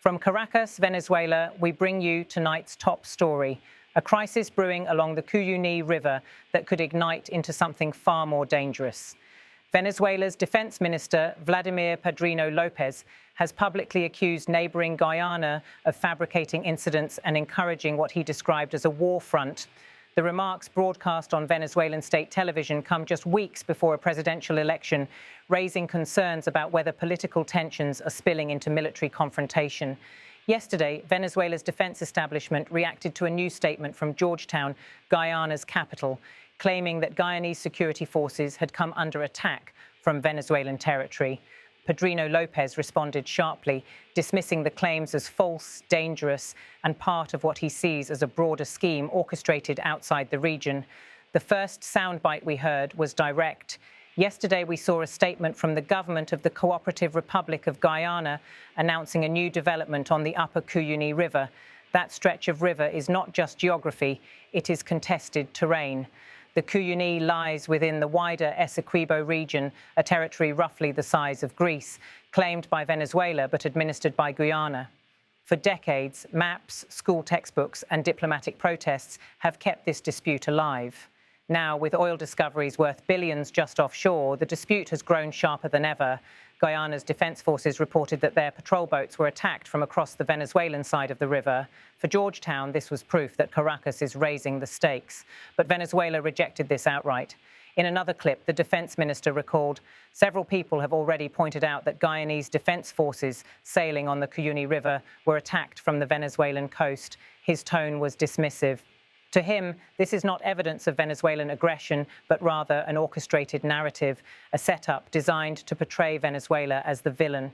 From Caracas, Venezuela, we bring you tonight's top story, a crisis brewing along the Cuyuní River that could ignite into something far more dangerous. Venezuela's defense minister, Vladimir Padrino López, has publicly accused neighboring Guyana of fabricating incidents and encouraging what he described as a war front. The remarks broadcast on Venezuelan state television come just weeks before a presidential election, raising concerns about whether political tensions are spilling into military confrontation. Yesterday, Venezuela's defense establishment reacted to a new statement from Georgetown, Guyana's capital, claiming that Guyanese security forces had come under attack from Venezuelan territory. Padrino López responded sharply, dismissing the claims as false, dangerous, and part of what he sees as a broader scheme orchestrated outside the region. The first soundbite we heard was direct. Yesterday, we saw a statement from the government of the Cooperative Republic of Guyana announcing a new development on the upper Kuyuni River. That stretch of river is not just geography, it is contested terrain. The Kuyuni lies within the wider Essequibo region, a territory roughly the size of Greece, claimed by Venezuela but administered by Guyana. For decades, maps, school textbooks and diplomatic protests have kept this dispute alive. Now, with oil discoveries worth billions just offshore, the dispute has grown sharper than ever. Guyana's defense forces reported that their patrol boats were attacked from across the Venezuelan side of the river. For Georgetown, this was proof that Caracas is raising the stakes. But Venezuela rejected this outright. In another clip, the defense minister recalled, several people have already pointed out that Guyanese defense forces sailing on the Cuyuní River were attacked from the Venezuelan coast. His tone was dismissive. To him, this is not evidence of Venezuelan aggression, but rather an orchestrated narrative, a setup designed to portray Venezuela as the villain.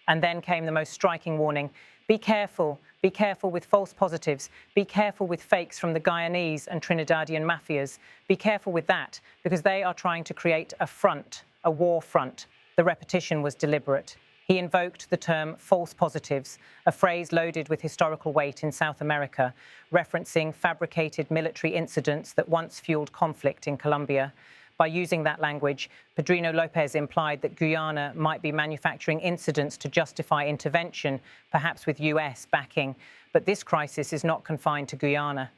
And then came the most striking warning. Be careful with false positives. Be careful with fakes from the Guyanese and Trinidadian mafias. Be careful with that, because they are trying to create a front, a war front. The repetition was deliberate. He invoked the term false positives, a phrase loaded with historical weight in South America, referencing fabricated military incidents that once fueled conflict in Colombia. By using that language, Padrino López implied that Guyana might be manufacturing incidents to justify intervention, perhaps with U.S. backing. But this crisis is not confined to Guyana.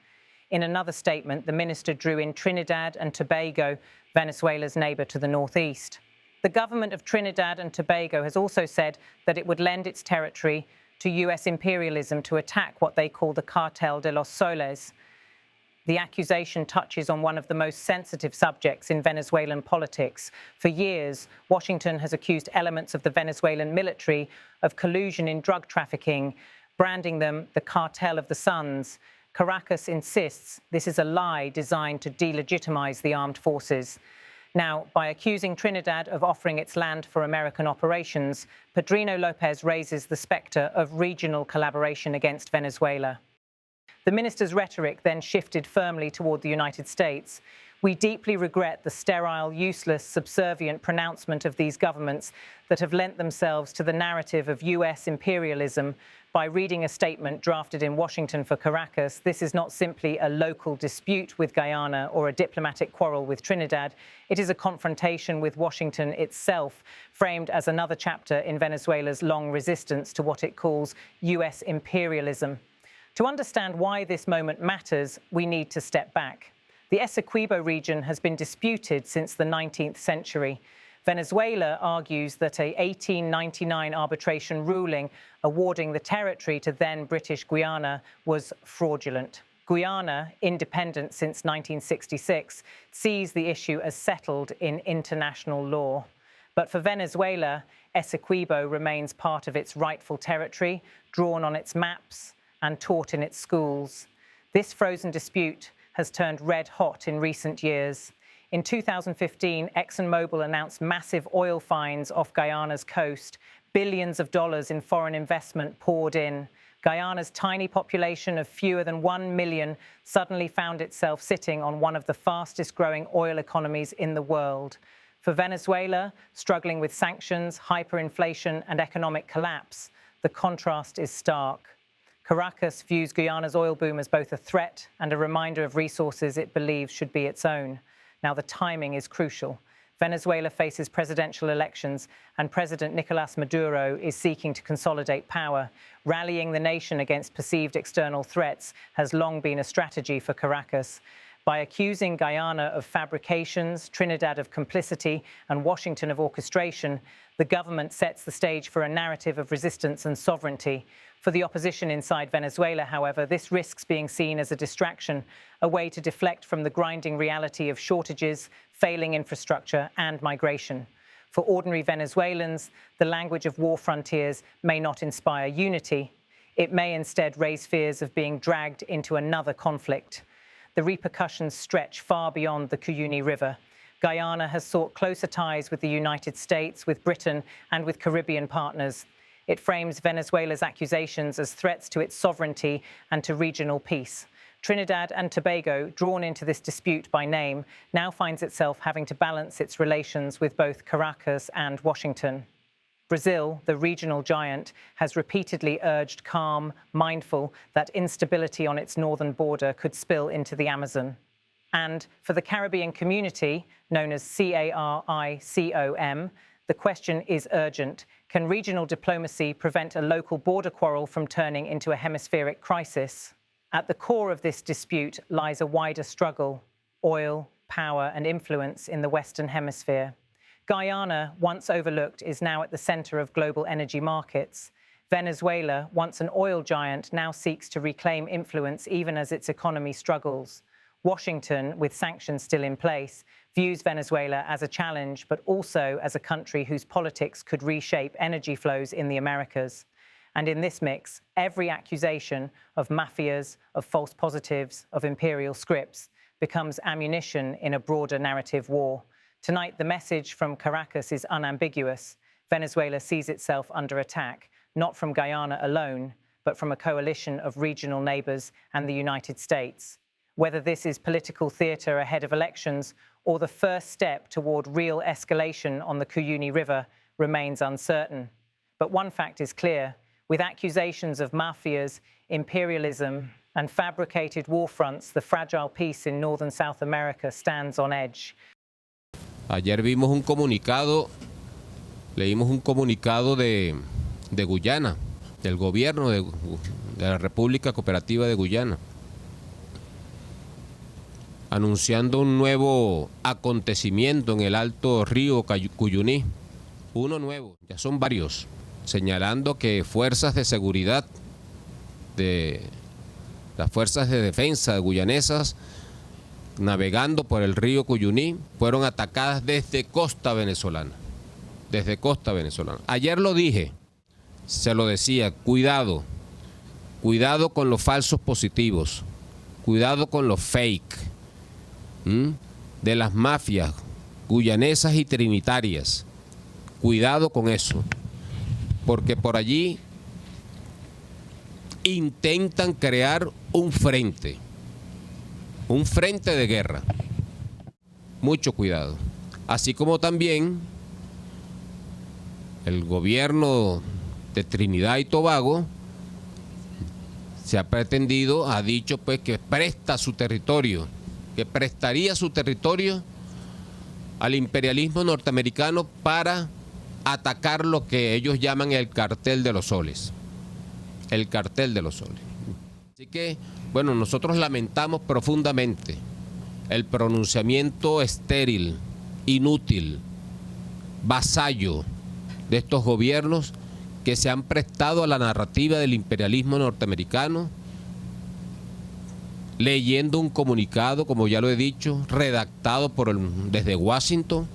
In another statement, the minister drew in Trinidad and Tobago, Venezuela's neighbor to the northeast. The government of Trinidad and Tobago has also said that it would lend its territory to U.S. imperialism to attack what they call the Cartel de los Soles. The accusation touches on one of the most sensitive subjects in Venezuelan politics. For years, Washington has accused elements of the Venezuelan military of collusion in drug trafficking, branding them the Cartel of the Suns. Caracas insists this is a lie designed to delegitimize the armed forces. Now, by accusing Trinidad of offering its land for American operations, Padrino López raises the spectre of regional collaboration against Venezuela. The minister's rhetoric then shifted firmly toward the United States. We deeply regret the sterile, useless, subservient pronouncement of these governments that have lent themselves to the narrative of U.S. imperialism. By reading a statement drafted in Washington for Caracas, this is not simply a local dispute with Guyana or a diplomatic quarrel with Trinidad. It is a confrontation with Washington itself, framed as another chapter in Venezuela's long resistance to what it calls U.S. imperialism. To understand why this moment matters, we need to step back. The Essequibo region has been disputed since the 19th century. Venezuela argues that a 1899 arbitration ruling awarding the territory to then British Guyana was fraudulent. Guyana, independent since 1966, sees the issue as settled in international law. But for Venezuela, Essequibo remains part of its rightful territory, drawn on its maps and taught in its schools. This frozen dispute has turned red hot in recent years. In 2015, ExxonMobil announced massive oil finds off Guyana's coast. Billions of dollars in foreign investment poured in. Guyana's tiny population of fewer than 1 million suddenly found itself sitting on one of the fastest growing oil economies in the world. For Venezuela, struggling with sanctions, hyperinflation and economic collapse, the contrast is stark. Caracas views Guyana's oil boom as both a threat and a reminder of resources it believes should be its own. Now, the timing is crucial. Venezuela faces presidential elections, and President Nicolás Maduro is seeking to consolidate power. Rallying the nation against perceived external threats has long been a strategy for Caracas. By accusing Guyana of fabrications, Trinidad of complicity, and Washington of orchestration, the government sets the stage for a narrative of resistance and sovereignty. For the opposition inside Venezuela, however, this risks being seen as a distraction, a way to deflect from the grinding reality of shortages, failing infrastructure, and migration. For ordinary Venezuelans, the language of war frontiers may not inspire unity. It may instead raise fears of being dragged into another conflict. The repercussions stretch far beyond the Cuyuní River. Guyana has sought closer ties with the United States, with Britain, and with Caribbean partners. It frames Venezuela's accusations as threats to its sovereignty and to regional peace. Trinidad and Tobago, drawn into this dispute by name, now finds itself having to balance its relations with both Caracas and Washington. Brazil, the regional giant, has repeatedly urged calm, mindful that instability on its northern border could spill into the Amazon. And for the Caribbean community, known as CARICOM, the question is urgent. Can regional diplomacy prevent a local border quarrel from turning into a hemispheric crisis? At the core of this dispute lies a wider struggle: oil, power, and influence in the Western Hemisphere. Guyana, once overlooked, is now at the center of global energy markets. Venezuela, once an oil giant, now seeks to reclaim influence even as its economy struggles. Washington, with sanctions still in place, views Venezuela as a challenge, but also as a country whose politics could reshape energy flows in the Americas. And in this mix, every accusation of mafias, of false positives, of imperial scripts becomes ammunition in a broader narrative war. Tonight, the message from Caracas is unambiguous. Venezuela sees itself under attack, not from Guyana alone, but from a coalition of regional neighbors and the United States. Whether this is political theater ahead of elections or the first step toward real escalation on the Cuyuní River remains uncertain. But one fact is clear: with accusations of mafias, imperialism, and fabricated war fronts, the fragile peace in northern South America stands on edge. Ayer vimos un comunicado, leímos un comunicado de Guyana, del gobierno de la República Cooperativa de Guyana, anunciando un nuevo acontecimiento en el alto río Kuyuni, uno nuevo, ya son varios, señalando que fuerzas de seguridad de las fuerzas de defensa guyanesas navegando por el río Kuyuni fueron atacadas desde costa venezolana. Desde costa venezolana. Ayer lo dije, se lo decía, cuidado, cuidado con los falsos positivos, cuidado con los fake de las mafias guyanesas y trinitarias. Cuidado con eso, porque por allí intentan crear un frente de guerra. Mucho cuidado. Así como también el gobierno de Trinidad y Tobago se ha pretendido, ha dicho pues que presta su territorio, que prestaría su territorio al imperialismo norteamericano para atacar lo que ellos llaman el cartel de los soles. El cartel de los soles. Así que, bueno, nosotros lamentamos profundamente el pronunciamiento estéril, inútil, vasallo de estos gobiernos que se han prestado a la narrativa del imperialismo norteamericano, leyendo un comunicado, como ya lo he dicho, redactado desde Washington,